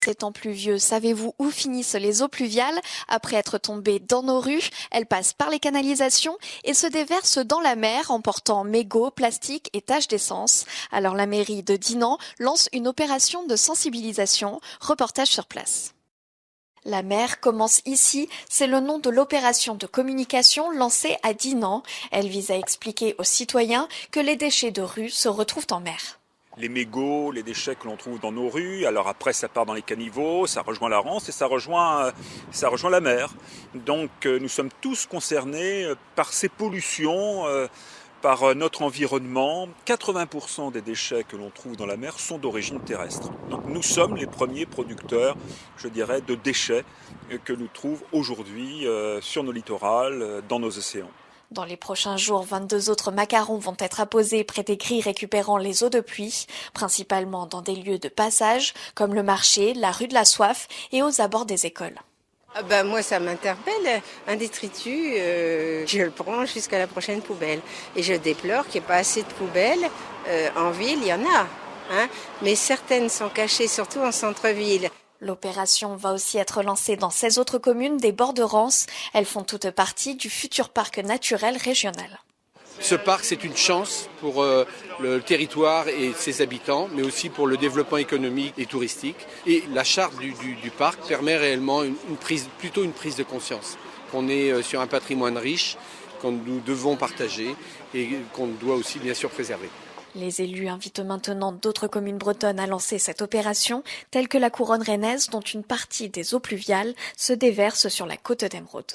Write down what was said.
Ces temps pluvieux, savez-vous où finissent les eaux pluviales? Après être tombées dans nos rues, elles passent par les canalisations et se déversent dans la mer, emportant mégots, plastiques et taches d'essence. Alors la mairie de Dinan lance une opération de sensibilisation. Reportage sur place. La mer commence ici, c'est le nom de l'opération de communication lancée à Dinan. Elle vise à expliquer aux citoyens que les déchets de rue se retrouvent en mer. Les mégots, les déchets que l'on trouve dans nos rues, alors après ça part dans les caniveaux, ça rejoint la Rance et ça rejoint la mer. Donc nous sommes tous concernés par ces pollutions, par notre environnement. 80% des déchets que l'on trouve dans la mer sont d'origine terrestre. Donc nous sommes les premiers producteurs, je dirais, de déchets que nous trouvons aujourd'hui sur nos littorales, dans nos océans. Dans les prochains jours, 22 autres macarons vont être apposés près des grilles récupérant les eaux de pluie, principalement dans des lieux de passage, comme le marché, la rue de la Soif et aux abords des écoles. Moi, ça m'interpelle. Un détritus, je le prends jusqu'à la prochaine poubelle. Et je déplore qu'il n'y ait pas assez de poubelles. En ville, il y en a, mais certaines sont cachées, surtout en centre-ville. L'opération va aussi être lancée dans 16 autres communes des bords de Rance. Elles font toutes partie du futur parc naturel régional. Ce parc, c'est une chance pour le territoire et ses habitants, mais aussi pour le développement économique et touristique. Et la charte du parc permet réellement une prise de conscience. Qu'on est sur un patrimoine riche, que nous devons partager et qu'on doit aussi bien sûr préserver. Les élus invitent maintenant d'autres communes bretonnes à lancer cette opération, telles que la Couronne rennaise, dont une partie des eaux pluviales se déverse sur la côte d'Émeraude.